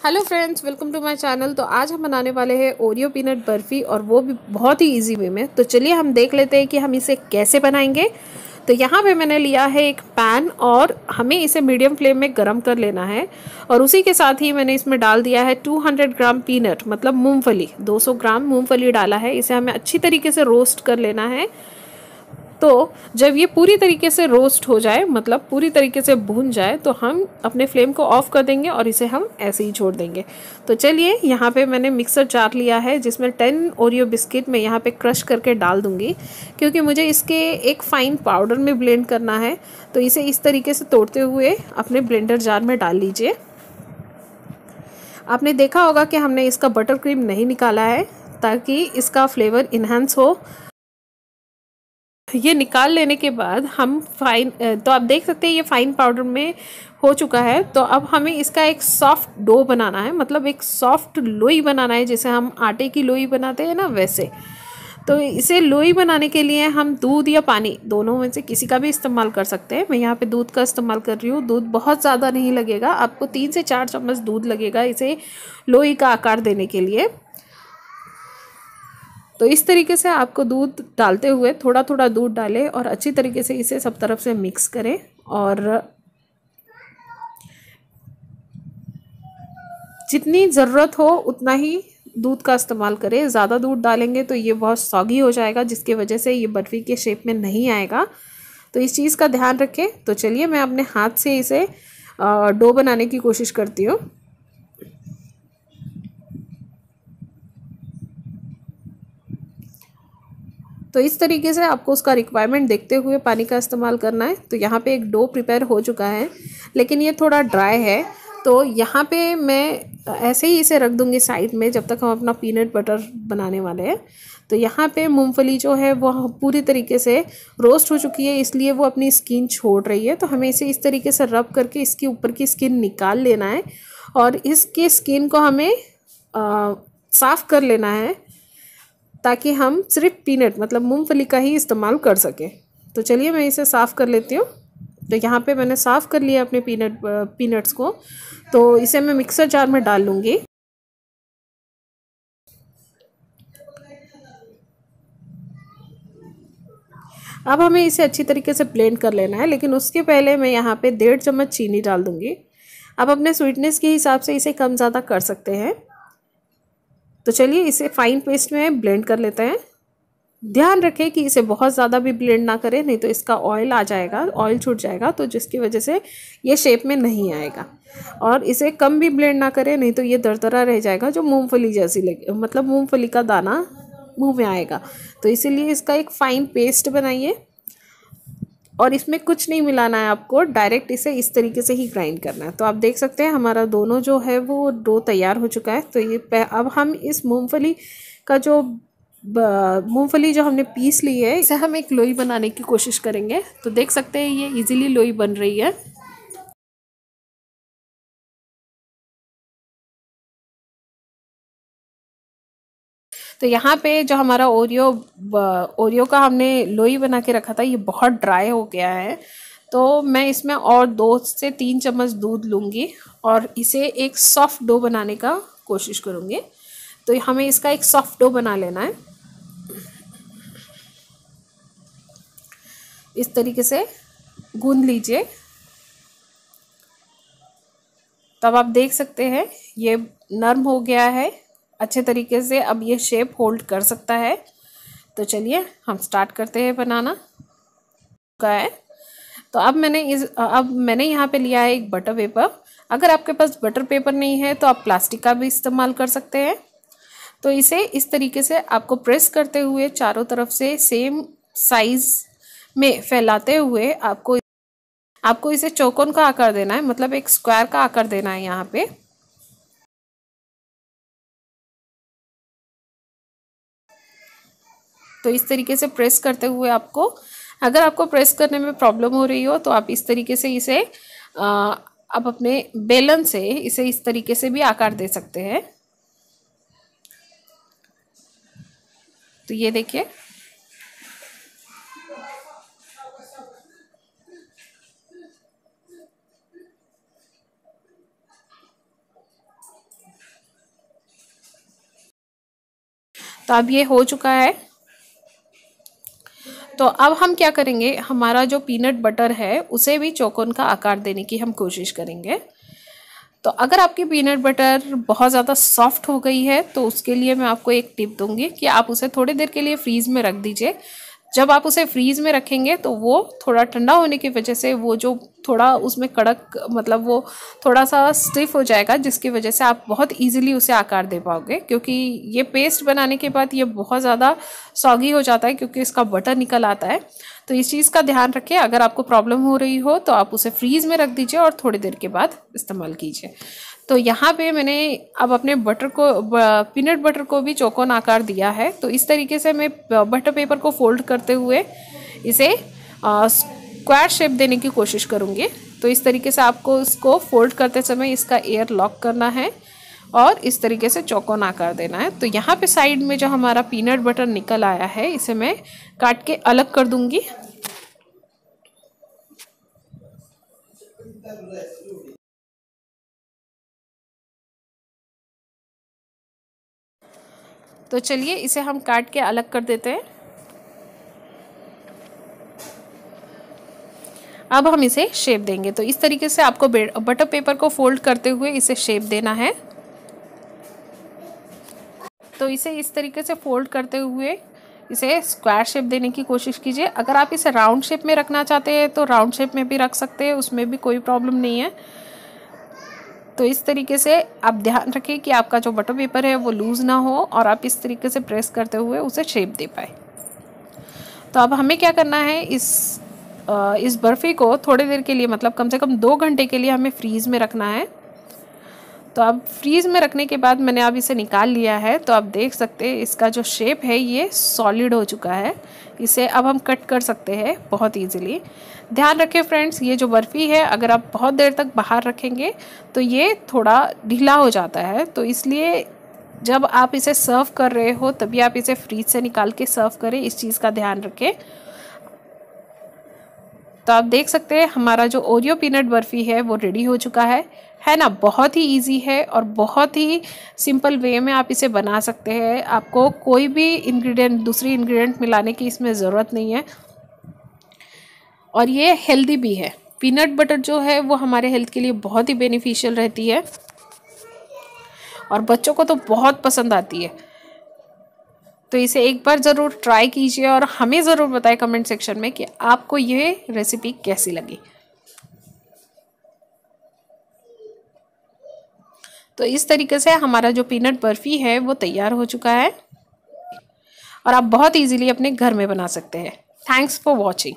Hello friends, welcome to my channel. तो आज हम बनाने वाले हैं ओरियो पीनट बर्फ़ी, और वो भी बहुत ही इजी वे में। तो चलिए हम देख लेते हैं कि हम इसे कैसे बनाएंगे। तो यहाँ पे मैंने लिया है एक पैन, और हमें इसे मीडियम फ्लेम में गरम कर लेना है। और उसी के साथ ही मैंने इसमें डाल दिया है 200 ग्राम पीनट, मतलब मूंगफली। 200 ग्राम मूंगफली डाला है। इसे हमें अच्छी तरीके से रोस्ट कर लेना है। तो जब ये पूरी तरीके से रोस्ट हो जाए, मतलब पूरी तरीके से भून जाए, तो हम अपने फ्लेम को ऑफ कर देंगे और इसे हम ऐसे ही छोड़ देंगे। तो चलिए, यहाँ पे मैंने मिक्सर जार लिया है जिसमें 10 ओरियो बिस्किट मैं यहाँ पे क्रश करके डाल दूँगी, क्योंकि मुझे इसके एक फ़ाइन पाउडर में ब्लेंड करना है। तो इसे इस तरीके से तोड़ते हुए अपने ब्लेंडर जार में डाल लीजिए। आपने देखा होगा कि हमने इसका बटर क्रीम नहीं निकाला है, ताकि इसका फ्लेवर इन्हांस हो। ये निकाल लेने के बाद हम तो आप देख सकते हैं ये फाइन पाउडर में हो चुका है। तो अब हमें इसका एक सॉफ्ट डो बनाना है, मतलब एक सॉफ्ट लोई बनाना है, जैसे हम आटे की लोई बनाते हैं ना, वैसे। तो इसे लोई बनाने के लिए हम दूध या पानी दोनों में से किसी का भी इस्तेमाल कर सकते हैं। मैं यहाँ पे दूध का इस्तेमाल कर रही हूँ। दूध बहुत ज़्यादा नहीं लगेगा, आपको 3 से 4 चम्मच दूध लगेगा इसे लोई का आकार देने के लिए। तो इस तरीके से आपको दूध डालते हुए थोड़ा थोड़ा दूध डालें और अच्छी तरीके से इसे सब तरफ से मिक्स करें। और जितनी ज़रूरत हो उतना ही दूध का इस्तेमाल करें। ज़्यादा दूध डालेंगे तो ये बहुत सॉगी हो जाएगा, जिसकी वजह से ये बर्फ़ी के शेप में नहीं आएगा। तो इस चीज़ का ध्यान रखें। तो चलिए, मैं अपने हाथ से इसे डो बनाने की कोशिश करती हूँ। तो इस तरीके से आपको उसका रिक्वायरमेंट देखते हुए पानी का इस्तेमाल करना है। तो यहाँ पे एक डो प्रिपेयर हो चुका है, लेकिन ये थोड़ा ड्राई है। तो यहाँ पे मैं ऐसे ही इसे रख दूँगी साइड में, जब तक हम अपना पीनट बटर बनाने वाले हैं। तो यहाँ पे मूंगफली जो है वो पूरी तरीके से रोस्ट हो चुकी है, इसलिए वो अपनी स्किन छोड़ रही है। तो हमें इसे इस तरीके से रब करके इसके ऊपर की स्किन निकाल लेना है, और इसके स्किन को हमें साफ़ कर लेना है, ताकि हम सिर्फ पीनट, मतलब मूंगफली का ही इस्तेमाल कर सकें। तो चलिए, मैं इसे साफ़ कर लेती हूँ। तो यहाँ पे मैंने साफ़ कर लिया अपने पीनट्स को। तो इसे मैं मिक्सर जार में डाल लूँगी। अब हमें इसे अच्छी तरीके से ब्लेंड कर लेना है, लेकिन उसके पहले मैं यहाँ पे 1.5 चम्मच चीनी डाल दूँगी। अब अपने स्वीटनेस के हिसाब से इसे कम ज़्यादा कर सकते हैं। तो चलिए, इसे फाइन पेस्ट में ब्लेंड कर लेते हैं। ध्यान रखें कि इसे बहुत ज़्यादा भी ब्लेंड ना करें, नहीं तो इसका ऑयल आ जाएगा, ऑयल छूट जाएगा, तो जिसकी वजह से ये शेप में नहीं आएगा। और इसे कम भी ब्लेंड ना करें, नहीं तो ये दरदरा रह जाएगा, जो मूंगफली जैसी लगे, मतलब मूंगफली का दाना मुंह में आएगा। तो इसीलिए इसका एक फ़ाइन पेस्ट बनाइए, और इसमें कुछ नहीं मिलाना है आपको, डायरेक्ट इसे इस तरीके से ही ग्राइंड करना है। तो आप देख सकते हैं हमारा दोनों जो है वो डो तैयार हो चुका है। तो ये अब हम इस मूंगफली का जो मूंगफली जो हमने पीस ली है, इसे हम एक लोई बनाने की कोशिश करेंगे। तो देख सकते हैं ये इजीली लोई बन रही है। तो यहाँ पे जो हमारा ओरियो का हमने लोई बना के रखा था, ये बहुत ड्राई हो गया है। तो मैं इसमें और 2 से 3 चम्मच दूध लूँगी, और इसे एक सॉफ्ट डो बनाने का कोशिश करूँगी। तो हमें इसका एक सॉफ्ट डो बना लेना है। इस तरीके से गूंद लीजिए। तब आप देख सकते हैं ये नरम हो गया है अच्छे तरीके से। अब ये शेप होल्ड कर सकता है। तो चलिए, हम स्टार्ट करते हैं बनाना का है। तो अब मैंने यहाँ पे लिया है एक बटर पेपर। अगर आपके पास बटर पेपर नहीं है तो आप प्लास्टिक का भी इस्तेमाल कर सकते हैं। तो इसे इस तरीके से आपको प्रेस करते हुए चारों तरफ से सेम साइज में फैलाते हुए आपको इसे चौकोन का आकार देना है, मतलब एक स्क्वायर का आकार देना है यहाँ पे। तो इस तरीके से प्रेस करते हुए अगर आपको प्रेस करने में प्रॉब्लम हो रही हो, तो आप इस तरीके से इसे आप अपने बेलन से इसे इस तरीके से भी आकार दे सकते हैं। तो ये देखिए, तो अब ये हो चुका है। तो अब हम क्या करेंगे, हमारा जो पीनट बटर है उसे भी चौकोन का आकार देने की हम कोशिश करेंगे। तो अगर आपकी पीनट बटर बहुत ज़्यादा सॉफ्ट हो गई है तो उसके लिए मैं आपको एक टिप दूंगी कि आप उसे थोड़ी देर के लिए फ्रीज़ में रख दीजिए। जब आप उसे फ्रीज़ में रखेंगे तो वो थोड़ा ठंडा होने की वजह से वो जो थोड़ा उसमें कड़क मतलब वो थोड़ा सा स्टिफ हो जाएगा, जिसकी वजह से आप बहुत इजीली उसे आकार दे पाओगे। क्योंकि ये पेस्ट बनाने के बाद ये बहुत ज़्यादा सॉगी हो जाता है क्योंकि इसका बटर निकल आता है। तो इस चीज़ का ध्यान रखें। अगर आपको प्रॉब्लम हो रही हो तो आप उसे फ्रीज़ में रख दीजिए और थोड़ी देर के बाद इस्तेमाल कीजिए। तो यहाँ पे मैंने अब अपने बटर को पीनट बटर को भी चौकोन आकार दिया है। तो इस तरीके से मैं बटर पेपर को फोल्ड करते हुए इसे स्क्वायर शेप देने की कोशिश करूँगी। तो इस तरीके से आपको इसको फोल्ड करते समय इसका एयर लॉक करना है और इस तरीके से चौकोन आकार देना है। तो यहाँ पे साइड में जो हमारा पीनट बटर निकल आया है इसे मैं काट के अलग कर दूँगी। तो चलिए इसे हम काट के अलग कर देते हैं। अब हम इसे शेप देंगे। तो इस तरीके से आपको बटर पेपर को फोल्ड करते हुए इसे शेप देना है। तो इसे इस तरीके से फोल्ड करते हुए इसे स्क्वायर शेप देने की कोशिश कीजिए। अगर आप इसे राउंड शेप में रखना चाहते हैं तो राउंड शेप में भी रख सकते हैं, उसमें भी कोई प्रॉब्लम नहीं है। तो इस तरीके से आप ध्यान रखें कि आपका जो बटर पेपर है वो लूज़ ना हो और आप इस तरीके से प्रेस करते हुए उसे शेप दे पाए। तो अब हमें क्या करना है, इस बर्फ़ी को थोड़ी देर के लिए मतलब कम से कम 2 घंटे के लिए हमें फ्रीज़ में रखना है। तो अब फ्रीज़ में रखने के बाद मैंने अब इसे निकाल लिया है। तो आप देख सकते हैं इसका जो शेप है ये सॉलिड हो चुका है। इसे अब हम कट कर सकते हैं बहुत इजीली। ध्यान रखें फ्रेंड्स, ये जो बर्फ़ी है अगर आप बहुत देर तक बाहर रखेंगे तो ये थोड़ा ढीला हो जाता है। तो इसलिए जब आप इसे सर्व कर रहे हो तभी आप इसे फ्रीज से निकाल के सर्व करें, इस चीज़ का ध्यान रखें। तो आप देख सकते हैं हमारा जो ओरियो पीनट बर्फ़ी है वो रेडी हो चुका है ना। बहुत ही इजी है और बहुत ही सिंपल वे में आप इसे बना सकते हैं। आपको कोई भी दूसरी इंग्रेडिएंट मिलाने की इसमें ज़रूरत नहीं है और ये हेल्दी भी है। पीनट बटर जो है वो हमारे हेल्थ के लिए बहुत ही बेनिफिशियल रहती है और बच्चों को तो बहुत पसंद आती है। तो इसे एक बार ज़रूर ट्राई कीजिए और हमें ज़रूर बताएं कमेंट सेक्शन में कि आपको ये रेसिपी कैसी लगी। तो इस तरीके से हमारा जो पीनट बर्फ़ी है वो तैयार हो चुका है और आप बहुत इजीली अपने घर में बना सकते हैं। Thanks for watching.